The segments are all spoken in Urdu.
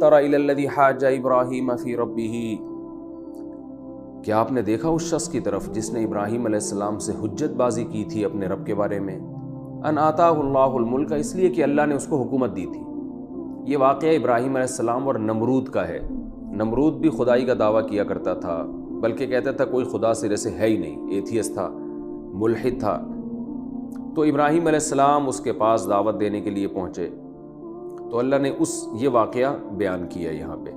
تر الی الذی حاج ابراہیم فی ربہ، کیا آپ نے دیکھا اس شخص کی طرف جس نے ابراہیم علیہ السلام سے حجت بازی کی تھی اپنے رب کے بارے میں؟ ان آتاہ اللہ الملک، اس لیے کہ اللہ نے اس کو حکومت دی تھی۔ یہ واقعہ ابراہیم علیہ السلام اور نمرود کا ہے۔ نمرود بھی خدائی کا دعویٰ کیا کرتا تھا، بلکہ کہتا تھا کوئی خدا سرے سے ہے ہی نہیں، ایتھیسٹ تھا، ملحد تھا۔ تو ابراہیم علیہ السلام اس کے پاس دعوت دینے کے لیے پہنچے، تو اللہ نے یہ واقعہ بیان کیا یہاں پہ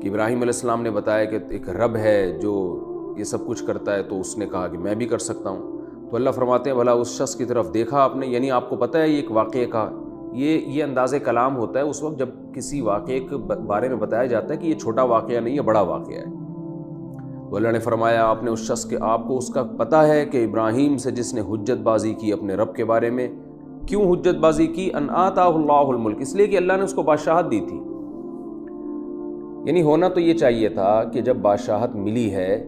کہ ابراہیم علیہ السلام نے بتایا کہ ایک رب ہے جو یہ سب کچھ کرتا ہے، تو اس نے کہا کہ میں بھی کر سکتا ہوں۔ تو اللہ فرماتے ہیں بھلا اس شخص کی طرف دیکھا آپ نے؟ یعنی آپ کو پتہ ہے یہ ایک واقعے کا یہ انداز کلام ہوتا ہے اس وقت جب کسی واقعے کے بارے میں بتایا جاتا ہے کہ یہ چھوٹا واقعہ نہیں ہے، بڑا واقعہ ہے۔ تو اللہ نے فرمایا آپ نے اس شخص کے آپ کو اس کا پتہ ہے کہ ابراہیم سے جس نے حجت بازی کی اپنے رب کے بارے میں؟ کیوں حجت بازی کی؟ ان آتاہ اللہ الملک، اس لیے کہ اللہ نے اس کو بادشاہت دی تھی۔ یعنی ہونا تو یہ چاہیے تھا کہ جب بادشاہت ملی ہے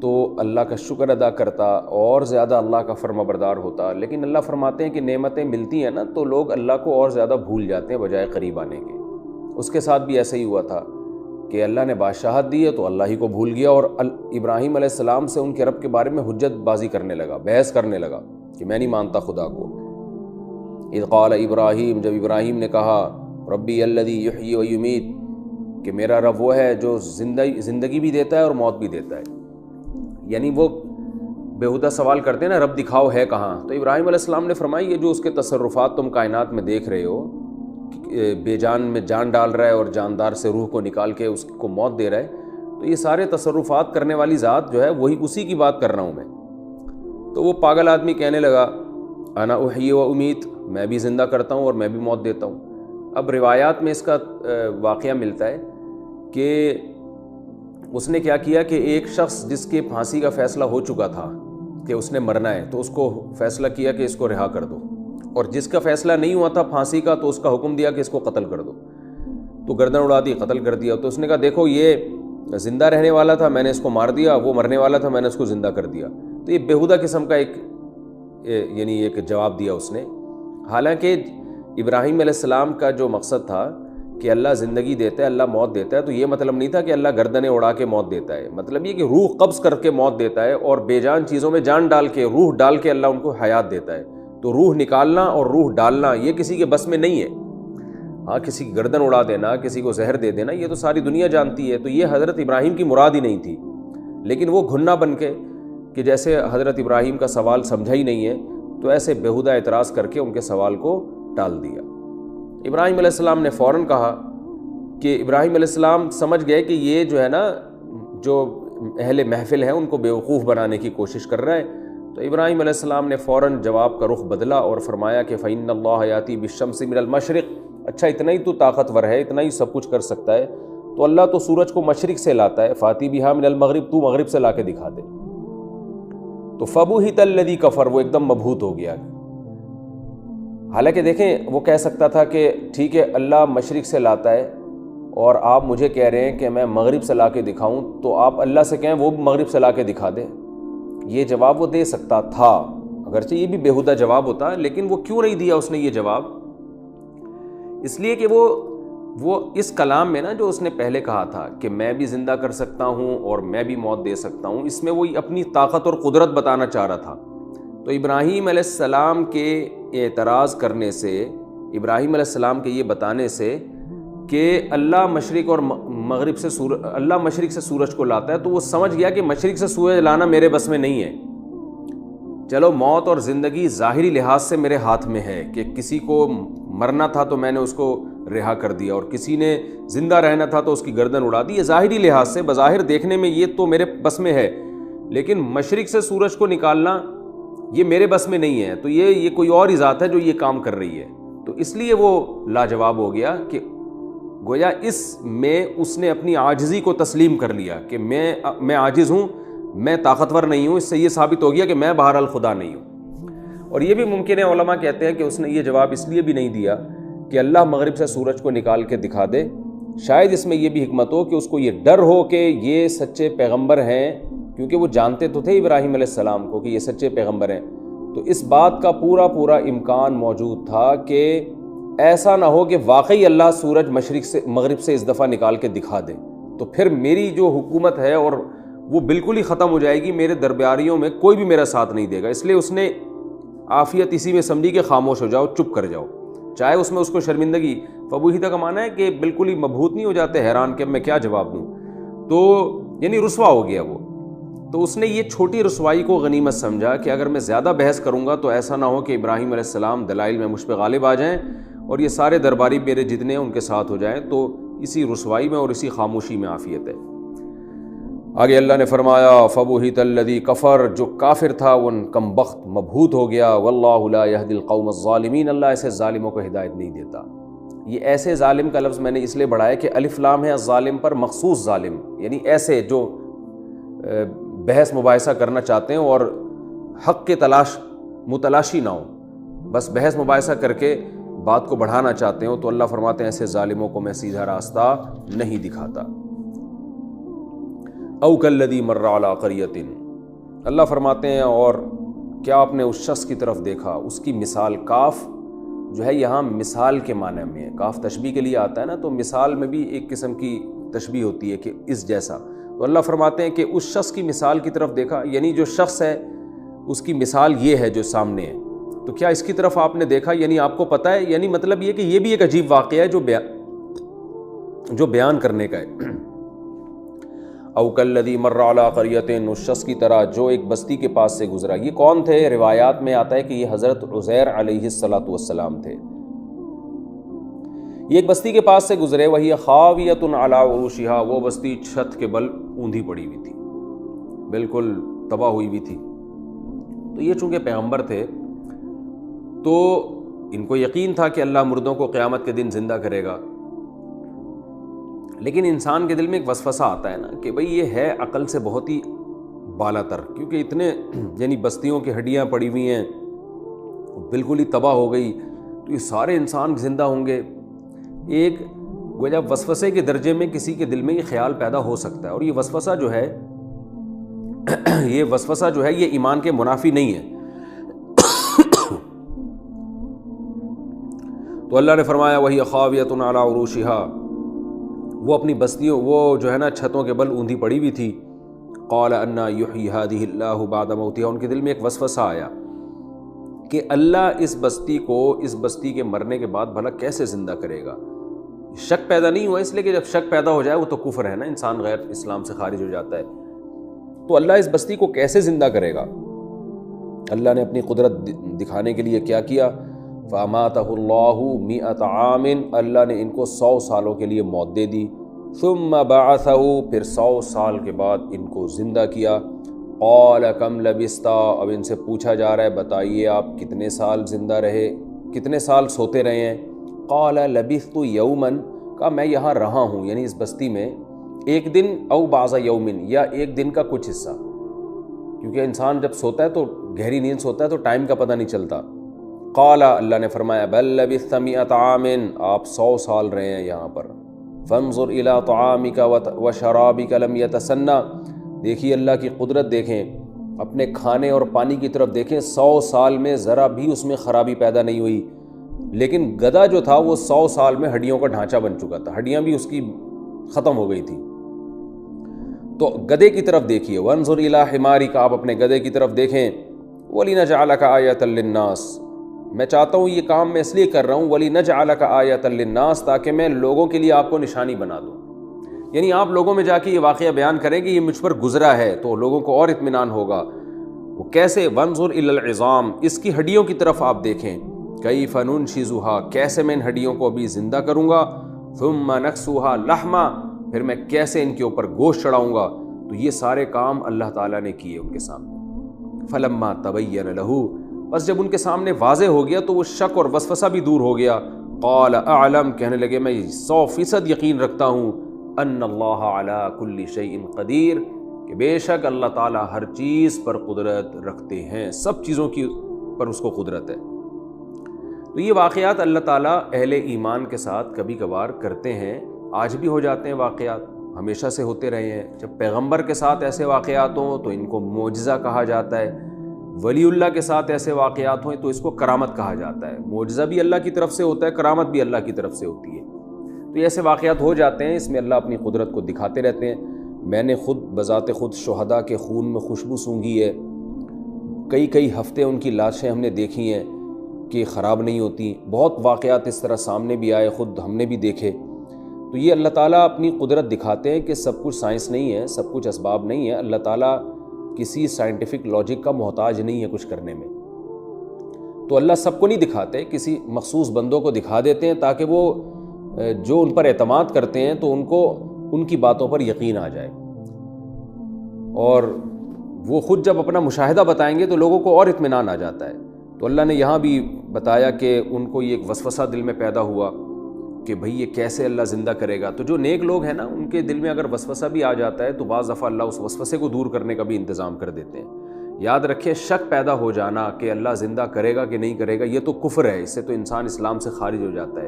تو اللہ کا شکر ادا کرتا اور زیادہ اللہ کا فرما بردار ہوتا، لیکن اللہ فرماتے ہیں کہ نعمتیں ملتی ہیں نا تو لوگ اللہ کو اور زیادہ بھول جاتے ہیں بجائے قریب آنے کے۔ اس کے ساتھ بھی ایسا ہی ہوا تھا کہ اللہ نے بادشاہت دی ہے تو اللہ ہی کو بھول گیا، اور ابراہیم علیہ السلام سے ان کے رب کے بارے میں حجت بازی کرنے لگا، بحث کرنے لگا کہ میں نہیں مانتا خدا کو۔ اذ قال ابراہیم، جب ابراہیم نے کہا ربی الذی یحیی و یمیت، کہ میرا رب وہ ہے جو زندگی بھی دیتا ہے اور موت بھی دیتا ہے۔ یعنی وہ بیہودہ سوال کرتے ہیں نا رب دکھاؤ ہے کہاں؟ تو ابراہیم علیہ السلام نے فرمایا یہ جو اس کے تصرفات تم کائنات میں دیکھ رہے ہو، بے جان میں جان ڈال رہا ہے اور جاندار سے روح کو نکال کے اس کو موت دے رہا ہے، تو یہ سارے تصرفات کرنے والی ذات جو ہے وہی اسی کی بات کر رہا ہوں میں۔ تو وہ پاگل آدمی کہنے لگا انا احیی و امیت، میں بھی زندہ کرتا ہوں اور میں بھی موت دیتا ہوں۔ اب روایات میں اس کا واقعہ ملتا ہے کہ اس نے کیا کیا کہ ایک شخص جس کے پھانسی کا فیصلہ ہو چکا تھا کہ اس نے مرنا ہے، تو اس کو فیصلہ کیا کہ اس کو رہا کر دو، اور جس کا فیصلہ نہیں ہوا تھا پھانسی کا تو اس کا حکم دیا کہ اس کو قتل کر دو۔ تو گردن اڑا دی، قتل کر دیا۔ تو اس نے کہا دیکھو یہ زندہ رہنے والا تھا، میں نے اس کو مار دیا، وہ مرنے والا تھا، میں نے اس کو زندہ کر دیا۔ تو یہ بیہودہ قسم کا ایک جواب دیا اس نے۔ حالانکہ ابراہیم علیہ السلام کا جو مقصد تھا کہ اللہ زندگی دیتا ہے، اللہ موت دیتا ہے، تو یہ مطلب نہیں تھا کہ اللہ گردنیں اڑا کے موت دیتا ہے، مطلب یہ کہ روح قبض کر کے موت دیتا ہے، اور بے جان چیزوں میں جان ڈال کے روح ڈال کے اللہ ان کو حیات دیتا ہے۔ تو روح نکالنا اور روح ڈالنا یہ کسی کے بس میں نہیں ہے۔ ہاں کسی کی گردن اڑا دینا، کسی کو زہر دے دینا، یہ تو ساری دنیا جانتی ہے۔ تو یہ حضرت ابراہیم کی مراد ہی نہیں تھی، لیکن وہ گھنا بن کے کہ جیسے حضرت ابراہیم کا سوال سمجھا ہی نہیں ہے، تو ایسے بیہودہ اعتراض کر کے ان کے سوال کو ٹال دیا۔ ابراہیم علیہ السلام نے فوراً کہا کہ ابراہیم علیہ السلام سمجھ گئے کہ یہ جو ہے نا جو اہل محفل ہیں ان کو بیوقوف بنانے کی کوشش کر رہا ہے۔ تو ابراہیم علیہ السلام نے فوراً جواب کا رخ بدلا اور فرمایا کہ فَإِنَّ اللَّهَ يَأْتِي بِالشَّمْسِ مِنَ الْمَشْرِقِ، اچھا اتنا ہی تو طاقتور ہے، اتنا ہی سب کچھ کر سکتا ہے، تو اللہ تو سورج کو مشرق سے لاتا ہے، فَأْتِ بِهَا مِنَ الْمَغْرِبِ، تو مغرب سے لا کے دکھا دے۔ تو فَبُهِتَ الَّذِي كَفَرَ، وہ ایک دم مبہوت ہو گیا۔ حالانکہ دیکھیں وہ کہہ سکتا تھا کہ ٹھیک ہے اللہ مشرق سے لاتا ہے اور آپ مجھے کہہ رہے ہیں کہ میں مغرب سے لا کے دکھاؤں، تو آپ اللہ سے کہیں وہ مغرب سے لا کے دکھا دے۔ یہ جواب وہ دے سکتا تھا، اگرچہ یہ بھی بیہودہ جواب ہوتا، لیکن وہ کیوں نہیں دیا اس نے یہ جواب؟ اس لیے کہ وہ اس کلام میں نا جو اس نے پہلے کہا تھا کہ میں بھی زندہ کر سکتا ہوں اور میں بھی موت دے سکتا ہوں، اس میں وہ اپنی طاقت اور قدرت بتانا چاہ رہا تھا۔ تو ابراہیم علیہ السلام کے اعتراض کرنے سے، ابراہیم علیہ السلام کے یہ بتانے سے کہ اللہ مشرق اور مغرب سے اللہ مشرق سے سورج کو لاتا ہے، تو وہ سمجھ گیا کہ مشرق سے سورج لانا میرے بس میں نہیں ہے۔ چلو موت اور زندگی ظاہری لحاظ سے میرے ہاتھ میں ہے کہ کسی کو مرنا تھا تو میں نے اس کو رہا کر دیا، اور کسی نے زندہ رہنا تھا تو اس کی گردن اڑا دی۔ یہ ظاہری لحاظ سے بظاہر دیکھنے میں یہ تو میرے بس میں ہے، لیکن مشرق سے سورج کو نکالنا یہ میرے بس میں نہیں ہے۔ تو یہ کوئی اور ہی ذات ہے جو یہ کام کر رہی ہے۔ تو اس لیے وہ لاجواب ہو گیا کہ گویا اس میں اس نے اپنی عاجزی کو تسلیم کر لیا کہ میں عاجز ہوں، میں طاقتور نہیں ہوں۔ اس سے یہ ثابت ہو گیا کہ میں بہرحال خدا نہیں ہوں۔ اور یہ بھی ممکن ہے، علماء کہتے ہیں کہ اس نے یہ جواب اس لیے بھی نہیں دیا کہ اللہ مغرب سے سورج کو نکال کے دکھا دے، شاید اس میں یہ بھی حکمت ہو کہ اس کو یہ ڈر ہو کہ یہ سچے پیغمبر ہیں، کیونکہ وہ جانتے تو تھے ابراہیم علیہ السلام کو کہ یہ سچے پیغمبر ہیں، تو اس بات کا پورا امکان موجود تھا کہ ایسا نہ ہو کہ واقعی اللہ سورج مشرق سے مغرب سے اس دفعہ نکال کے دکھا دے، تو پھر میری جو حکومت ہے اور وہ بالکل ہی ختم ہو جائے گی، میرے درباریوں میں کوئی بھی میرا ساتھ نہیں دے گا۔ اس لیے اس نے عافیت اسی میں سمجھی کہ خاموش ہو جاؤ، چپ کر جاؤ، چاہے اس میں اس کو شرمندگی، فبوہتا کا معنی ہے کہ بالکل ہی مبہوت نہیں ہو جاتے، حیران کہ میں کیا جواب دوں، تو یعنی رسوا ہو گیا وہ۔ تو اس نے یہ چھوٹی رسوائی کو غنیمت سمجھا کہ اگر میں زیادہ بحث کروں گا تو ایسا نہ ہو کہ ابراہیم علیہ السلام دلائل میں مجھ پہ غالب آ جائیں اور یہ سارے درباری میرے جتنے ہیں ان کے ساتھ ہو جائیں، تو اسی رسوائی میں اور اسی خاموشی میں عافیت ہے۔ آگے اللہ نے فرمایا فبہت الذی کفر، جو کافر تھا وہ کم بخت مبہوت ہو گیا، واللہ لا یہدی القوم الظالمین، اللہ ایسے ظالموں کو ہدایت نہیں دیتا۔ یہ ایسے ظالم کا لفظ میں نے اس لیے بڑھایا کہ الف لام ہے الظالم پر، مخصوص ظالم، یعنی ایسے جو بحث مباحثہ کرنا چاہتے ہیں اور حق کے متلاشی نہ ہو، بس بحث مباحثہ کر کے بات کو بڑھانا چاہتے ہو، تو اللہ فرماتے ہیں ایسے ظالموں کو میں سیدھا راستہ نہیں دکھاتا۔ او کالذی مر علی قریۃ، اللہ فرماتے ہیں اور کیا آپ نے اس شخص کی طرف دیکھا، اس کی مثال، کاف جو ہے یہاں مثال کے معنی میں ہے، کاف تشبیہ کے لیے آتا ہے نا، تو مثال میں بھی ایک قسم کی تشبیہ ہوتی ہے کہ اس جیسا، تو اللہ فرماتے ہیں کہ اس شخص کی مثال کی طرف دیکھا، یعنی جو شخص ہے اس کی مثال یہ ہے جو سامنے ہے، تو کیا اس کی طرف آپ نے دیکھا، یعنی آپ کو پتہ ہے، یعنی مطلب یہ کہ یہ بھی ایک عجیب واقعہ ہے جو بیان کرنے کا ہے۔ او کالذی مر علی قریۃ، اس شخص کی طرح جو ایک بستی کے پاس سے گزرا۔ یہ کون تھے؟ روایات میں آتا ہے کہ یہ حضرت عزیر علیہ السلام تھے۔ یہ ایک بستی کے پاس سے گزرے، وہی خاویۃ علی عروشہا، وہ بستی چھت کے بل اوندھی پڑی ہوئی تھی، بالکل تباہ ہوئی ہوئی تھی۔ تو یہ چونکہ پیغمبر تھے تو ان کو یقین تھا کہ اللہ مردوں کو قیامت کے دن زندہ کرے گا، لیکن انسان کے دل میں ایک وسوسہ آتا ہے نا کہ بھئی یہ ہے عقل سے بہت ہی بالا تر، کیونکہ اتنے یعنی بستیوں کی ہڈیاں پڑی ہوئی ہیں، بالکل ہی تباہ ہو گئی، تو یہ سارے انسان زندہ ہوں گے۔ ایک گویا وسوسے کے درجے میں کسی کے دل میں یہ خیال پیدا ہو سکتا ہے، اور یہ وسوسہ جو ہے یہ ایمان کے منافی نہیں ہے۔ تو اللہ نے فرمایا وہی خاویۃ علی عروشہا، وہ اپنی بستیوں، وہ جو ہے نا چھتوں کے بل اوندھی پڑی ہوئی تھی۔ قال انا یحیی ہذہ اللہ بعد موتہا، ان کے دل میں ایک وسوسہ آیا کہ اللہ اس بستی کے مرنے کے بعد بھلا کیسے زندہ کرے گا۔ شک پیدا نہیں ہوا، اس لیے کہ جب شک پیدا ہو جائے وہ تو کفر ہے نا، انسان غیر اسلام سے خارج ہو جاتا ہے، تو اللہ اس بستی کو کیسے زندہ کرے گا۔ اللہ نے اپنی قدرت دکھانے کے لیے کیا کیا، فاماتہ اللہ 100 عام، اللہ نے ان کو 100 سالوں کے لیے موت دے دی، ثم بعثہ، پھر 100 سال کے بعد ان کو زندہ کیا۔ قال کم لبثت، اب ان سے پوچھا جا رہا ہے بتائیے آپ کتنے سال زندہ رہے، کتنے سال سوتے رہے ہیں۔ قال لبثت یوما، کہا میں یہاں رہا ہوں، یعنی اس بستی میں ایک دن، او بعض یوم، یا ایک دن کا کچھ حصہ، کیونکہ انسان جب سوتا ہے تو گہری نیند سوتا ہے تو ٹائم کا پتہ نہیں چلتا۔ قال، اللہ نے فرمایا بل لبثت 100 عام، آپ 100 سال رہے ہیں یہاں پر۔ فانظر الی طعامک وشرابک لم یتسنى، دیکھیے اللہ کی قدرت دیکھیں، اپنے کھانے اور پانی کی طرف دیکھیں، 100 سال میں ذرا بھی اس میں خرابی پیدا نہیں ہوئی، لیکن گدھا جو تھا وہ 100 سال میں ہڈیوں کا ڈھانچہ بن چکا تھا، ہڈیاں بھی اس کی ختم ہو گئی تھی۔ تو گدھے کی طرف دیکھیے، وانظر الی حمارک، آپ اپنے گدھے کی طرف دیکھیں، ولنجعلک آیۃ للناس، میں چاہتا ہوں یہ کام میں اس لیے کر رہا ہوں، وَلِنَجْعَلَكَ آیَةً لِلنَّاسِ، تاکہ میں لوگوں کے لیے آپ کو نشانی بنا دوں، یعنی آپ لوگوں میں جا کے یہ واقعہ بیان کریں کہ یہ مجھ پر گزرا ہے تو لوگوں کو اور اطمینان ہوگا۔ وہ کیسے؟ وَانظُرْ إِلَى الْعِظَامِ، اس کی ہڈیوں کی طرف آپ دیکھیں، كَيْفَ نُنْشِزُهَا، کیسے میں ان ہڈیوں کو ابھی زندہ کروں گا، ثُمَّ نَكْسُوهَا لَحْمًا، پھر میں کیسے ان کے اوپر گوشت چڑھاؤں گا۔ تو یہ سارے کام اللہ تعالیٰ نے کیے ان کے سامنے۔ فَلَمَّا تَبَيَّنَ لَهُ، بس جب ان کے سامنے واضح ہو گیا تو وہ شک اور وسوسہ بھی دور ہو گیا۔ قال اعلم، کہنے لگے میں 100% یقین رکھتا ہوں، ان اللہ علی کل شیء قدیر، کہ بے شک اللہ تعالیٰ ہر چیز پر قدرت رکھتے ہیں، سب چیزوں کی پر اس کو قدرت ہے۔ تو یہ واقعات اللہ تعالیٰ اہل ایمان کے ساتھ کبھی کبھار کرتے ہیں، آج بھی ہو جاتے ہیں واقعات، ہمیشہ سے ہوتے رہے ہیں۔ جب پیغمبر کے ساتھ ایسے واقعات ہوں تو ان کو معجزہ کہا جاتا ہے، ولی اللہ کے ساتھ ایسے واقعات ہوئیں تو اس کو کرامت کہا جاتا ہے. معجزہ بھی اللہ کی طرف سے ہوتا ہے, کرامت بھی اللہ کی طرف سے ہوتی ہے. تو یہ ایسے واقعات ہو جاتے ہیں, اس میں اللہ اپنی قدرت کو دکھاتے رہتے ہیں. میں نے خود بذات خود شہداء کے خون میں خوشبو سونگھی ہے, کئی ہفتے ان کی لاشیں ہم نے دیکھی ہیں کہ خراب نہیں ہوتی. بہت واقعات اس طرح سامنے بھی آئے, خود ہم نے بھی دیکھے. تو یہ اللہ تعالیٰ اپنی قدرت دکھاتے ہیں کہ سب کچھ سائنس نہیں ہے, سب کچھ اسباب نہیں ہے. اللہ تعالیٰ کسی سائنٹیفک لاجک کا محتاج نہیں ہے کچھ کرنے میں. تو اللہ سب کو نہیں دکھاتے, کسی مخصوص بندوں کو دکھا دیتے ہیں تاکہ وہ جو ان پر اعتماد کرتے ہیں تو ان کو ان کی باتوں پر یقین آ جائے. اور وہ خود جب اپنا مشاہدہ بتائیں گے تو لوگوں کو اور اطمینان آ جاتا ہے. تو اللہ نے یہاں بھی بتایا کہ ان کو یہ ایک وسوسہ دل میں پیدا ہوا کہ بھئی یہ کیسے اللہ زندہ کرے گا. تو جو نیک لوگ ہیں نا, ان کے دل میں اگر وسوسہ بھی آ جاتا ہے تو بعض دفعہ اللہ اس وسوسے کو دور کرنے کا بھی انتظام کر دیتے ہیں. یاد رکھیں, شک پیدا ہو جانا کہ اللہ زندہ کرے گا کہ نہیں کرے گا, یہ تو کفر ہے, اس سے تو انسان اسلام سے خارج ہو جاتا ہے.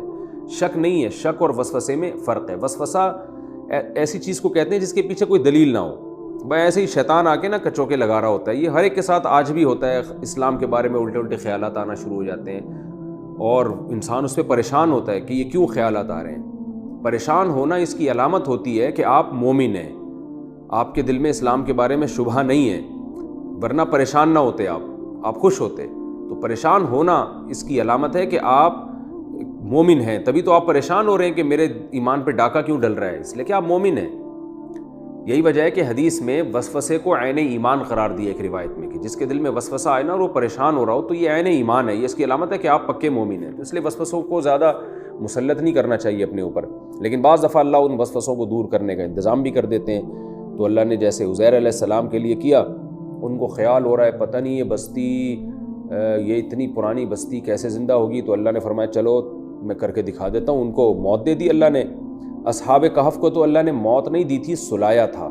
شک نہیں ہے, شک اور وسوسے میں فرق ہے. وسوسہ ایسی چیز کو کہتے ہیں جس کے پیچھے کوئی دلیل نہ ہو, بھائی ایسے ہی شیطان آ کے نا کچوکے لگا رہا ہوتا ہے. یہ ہر ایک کے ساتھ آج بھی ہوتا ہے, اسلام کے بارے میں الٹے خیالات آنا شروع ہو جاتے ہیں اور انسان اس پہ پریشان ہوتا ہے کہ یہ کیوں خیالات آ رہے ہیں. پریشان ہونا اس کی علامت ہوتی ہے کہ آپ مومن ہیں, آپ کے دل میں اسلام کے بارے میں شبہ نہیں ہے, ورنہ پریشان نہ ہوتے, آپ خوش ہوتے. تو پریشان ہونا اس کی علامت ہے کہ آپ مومن ہیں, تبھی تو آپ پریشان ہو رہے ہیں کہ میرے ایمان پہ ڈاکہ کیوں ڈل رہا ہے, اس لیے کہ آپ مومن ہیں. یہی وجہ ہے کہ حدیث میں وسوسے کو عین ایمان قرار دیا ایک روایت میں, کہ جس کے دل میں وسوسہ آئے نا اور وہ پریشان ہو رہا ہو تو یہ عین ایمان ہے, یہ اس کی علامت ہے کہ آپ پکے مومن ہیں. تو اس لیے وسوسوں کو زیادہ مسلط نہیں کرنا چاہیے اپنے اوپر, لیکن بعض دفعہ اللہ ان وسوسوں کو دور کرنے کا انتظام بھی کر دیتے ہیں. تو اللہ نے جیسے عزیر علیہ السلام کے لیے کیا, ان کو خیال ہو رہا ہے پتہ نہیں یہ بستی, یہ اتنی پرانی بستی کیسے زندہ ہوگی. تو اللہ نے فرمایا چلو میں کر کے دکھا دیتا ہوں. ان کو موت دے دی اللہ نے. اصحاب کہف کو تو اللہ نے موت نہیں دی تھی, سلایا تھا.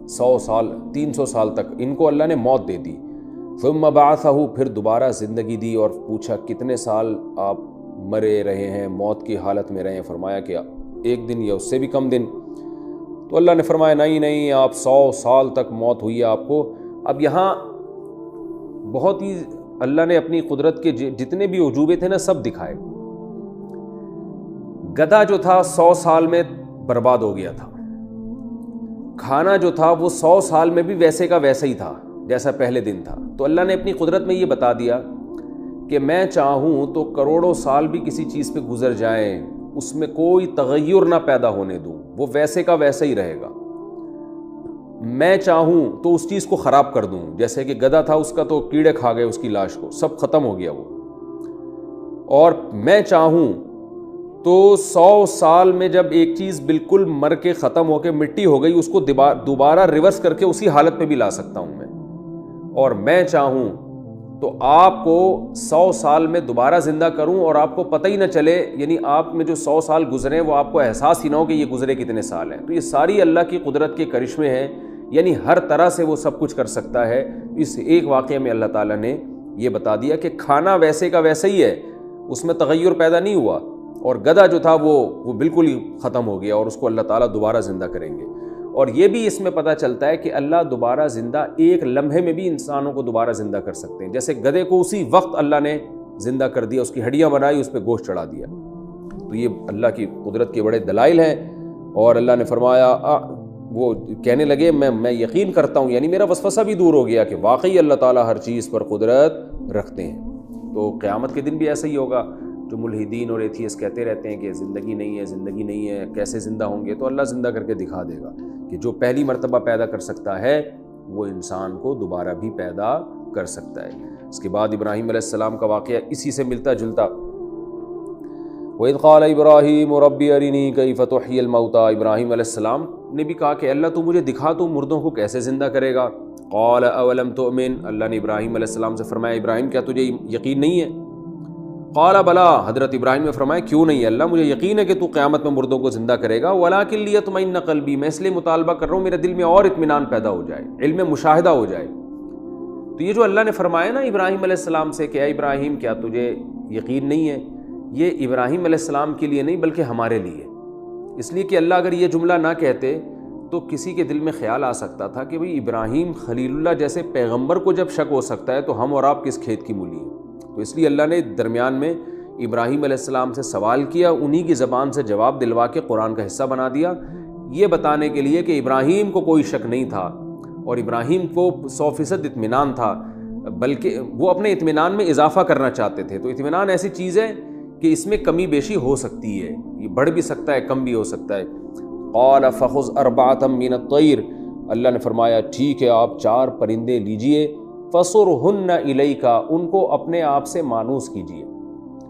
100 سال 300 سال تک ان کو اللہ نے موت دے دی. ثم بعثہ, پھر دوبارہ زندگی دی اور پوچھا کتنے سال آپ مرے رہے ہیں, موت کی حالت میں رہے ہیں. فرمایا کہ 1 دن یا اس سے بھی کم دن. تو اللہ نے فرمایا نہیں آپ 100 سال تک موت ہوئی ہے آپ کو. اب یہاں بہت ہی اللہ نے اپنی قدرت کے جتنے بھی عجوبے تھے نا سب دکھائے. گدھا جو تھا 100 سال میں برباد ہو گیا تھا, کھانا جو تھا وہ 100 سال میں بھی ویسے کا ویسا ہی تھا جیسا پہلے دن تھا. تو اللہ نے اپنی قدرت میں یہ بتا دیا کہ میں چاہوں تو کروڑوں سال بھی کسی چیز پہ گزر جائیں, اس میں کوئی تغیر نہ پیدا ہونے دوں, وہ ویسے کا ویسا ہی رہے گا. میں چاہوں تو اس چیز کو خراب کر دوں, جیسے کہ گدھا تھا اس کا تو کیڑے کھا گئے اس کی لاش کو, سب ختم ہو گیا وہ. اور میں چاہوں تو 100 سال میں جب ایک چیز بالکل مر کے ختم ہو کے مٹی ہو گئی اس کو دوبارہ ریورس کر کے اسی حالت پہ بھی لا سکتا ہوں میں. اور میں چاہوں تو آپ کو 100 سال میں دوبارہ زندہ کروں اور آپ کو پتہ ہی نہ چلے, یعنی آپ میں جو 100 سال گزرے وہ آپ کو احساس ہی نہ ہو کہ یہ گزرے کتنے سال ہیں. تو یہ ساری اللہ کی قدرت کے کرشمے ہیں, یعنی ہر طرح سے وہ سب کچھ کر سکتا ہے. اس ایک واقعے میں اللہ تعالیٰ نے یہ بتا دیا کہ کھانا ویسے کا ویسا ہی ہے, اس میں تغیر پیدا نہیں ہوا, اور گدھا جو تھا وہ بالکل ہی ختم ہو گیا اور اس کو اللہ تعالیٰ دوبارہ زندہ کریں گے. اور یہ بھی اس میں پتہ چلتا ہے کہ اللہ دوبارہ زندہ ایک لمحے میں بھی انسانوں کو دوبارہ زندہ کر سکتے ہیں. جیسے گدھے کو اسی وقت اللہ نے زندہ کر دیا, اس کی ہڈیاں بنائی, اس پہ گوشت چڑھا دیا. تو یہ اللہ کی قدرت کے بڑے دلائل ہیں. اور اللہ نے فرمایا وہ کہنے لگے میں یقین کرتا ہوں, یعنی میرا وسوسہ بھی دور ہو گیا کہ واقعی اللہ تعالیٰ ہر چیز پر قدرت رکھتے ہیں. تو قیامت کے دن بھی ایسا ہی ہوگا. جو ملحدین اور ایتھیسٹ کہتے رہتے ہیں کہ زندگی نہیں ہے کیسے زندہ ہوں گے, تو اللہ زندہ کر کے دکھا دے گا کہ جو پہلی مرتبہ پیدا کر سکتا ہے وہ انسان کو دوبارہ بھی پیدا کر سکتا ہے. اس کے بعد ابراہیم علیہ السلام کا واقعہ اسی سے ملتا جلتا. وَإِذْ قَالَ إِبْرَاهِيمُ رَبِّ أَرِنِي كَيْفَ تُحْيِي الْمَوْتَى, ابراہیم علیہ السلام نے بھی کہا کہ اللہ تو مجھے دکھا تو مردوں کو کیسے زندہ کرے گا. قَالَ أَوَلَمْ تُؤْمِنْ, اللہ نے ابراہیم علیہ السلام سے فرمایا ابراہیم کیا تجھے یقین نہیں ہے. قال بلا, حضرت ابراہیم نے فرمایا کیوں نہیں ہے اللہ, مجھے یقین ہے کہ تو قیامت میں مردوں کو زندہ کرے گا. ولکن لیطمئن قلبی, میں اس لیے مطالبہ کر رہا ہوں میرے دل میں اور اطمینان پیدا ہو جائے, علم مشاہدہ ہو جائے. تو یہ جو اللہ نے فرمایا نا ابراہیم علیہ السلام سے کہ اے ابراہیم کیا تجھے یقین نہیں ہے, یہ ابراہیم علیہ السلام کے لیے نہیں بلکہ ہمارے لیے. اس لیے کہ اللہ اگر یہ جملہ نہ کہتے تو کسی کے دل میں خیال آ سکتا تھا کہ بھئی ابراہیم خلیل اللہ جیسے پیغمبر کو جب شک ہو سکتا ہے تو ہم اور آپ کس کھیت کی مولی ہیں؟ تو اس لیے اللہ نے درمیان میں ابراہیم علیہ السلام سے سوال کیا، انہی کی زبان سے جواب دلوا کے قرآن کا حصہ بنا دیا، یہ بتانے کے لیے کہ ابراہیم کو کوئی شک نہیں تھا اور ابراہیم کو 100% اطمینان تھا، بلکہ وہ اپنے اطمینان میں اضافہ کرنا چاہتے تھے۔ تو اطمینان ایسی چیز ہے کہ اس میں کمی بیشی ہو سکتی ہے، یہ بڑھ بھی سکتا ہے، کم بھی ہو سکتا ہے۔ قال فخذ اربعۃ من الطیر، اللہ نے فرمایا ٹھیک ہے آپ 4 پرندے لیجئے، فصرہن الیک، ان کو اپنے آپ سے مانوس کیجئے۔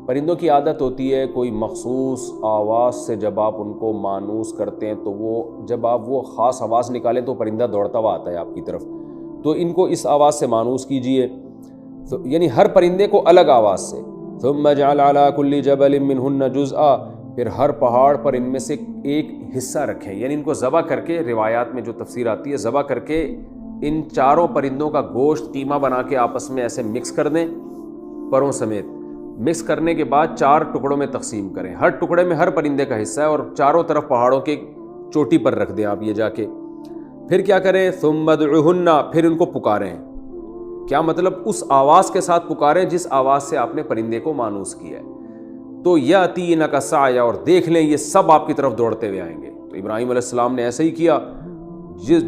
پرندوں کی عادت ہوتی ہے کوئی مخصوص آواز سے جب آپ ان کو مانوس کرتے ہیں تو وہ جب آپ وہ خاص آواز نکالیں تو پرندہ دوڑتا ہوا آتا ہے آپ کی طرف، تو ان کو اس آواز سے مانوس کیجئے، یعنی ہر پرندے کو الگ آواز سے۔ ثم اجعل علی کل جبل منہن جزءا، پھر ہر پہاڑ پر ان میں سے ایک حصہ رکھیں، یعنی ان کو ذبح کر کے، روایات میں جو تفسیر آتی ہے ذبح کر کے ان 4 پرندوں کا گوشت قیمہ بنا کے آپس میں ایسے مکس کر دیں، پروں سمیت مکس کرنے کے بعد 4 ٹکڑوں میں تقسیم کریں، ہر ٹکڑے میں ہر پرندے کا حصہ ہے اور چاروں طرف پہاڑوں کے چوٹی پر رکھ دیں آپ یہ جا کے۔ پھر کیا کریں؟ ثم ادعوہن، پھر ان کو پکاریں۔ کیا مطلب؟ اس آواز کے ساتھ پکاریں جس آواز سے آپ نے پرندے کو مانوس کیا ہے۔ تو یاتینک سعیا، اور دیکھ لیں یہ سب آپ کی طرف دوڑتے ہوئے آئیں گے۔ تو ابراہیم علیہ السلام نے ایسے ہی کیا،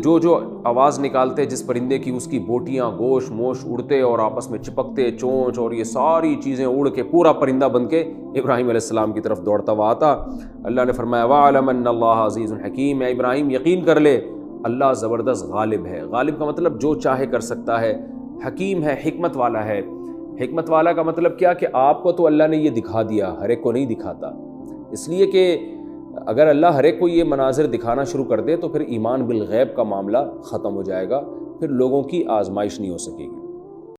جو آواز نکالتے جس پرندے کی، اس کی بوٹیاں گوشت موش اڑتے اور آپس میں چپکتے، چونچ اور یہ ساری چیزیں اڑ کے پورا پرندہ بن کے ابراہیم علیہ السلام کی طرف دوڑتا ہوا آتا۔ اللہ نے فرمایا وَاعْلَمْ أَنَّ اللَّهَ عَزِيزٌ حَكِيمٌ، اے ابراہیم یقین کر لے اللہ زبردست غالب ہے۔ غالب کا مطلب جو چاہے کر سکتا ہے، حکیم ہے، حکمت والا ہے۔ حکمت والا کا مطلب کیا کہ آپ کو تو اللہ نے یہ دکھا دیا، ہر ایک کو نہیں دکھاتا، اس لیے کہ اگر اللہ ہر ایک کو یہ مناظر دکھانا شروع کر دے تو پھر ایمان بالغیب کا معاملہ ختم ہو جائے گا، پھر لوگوں کی آزمائش نہیں ہو سکے گی۔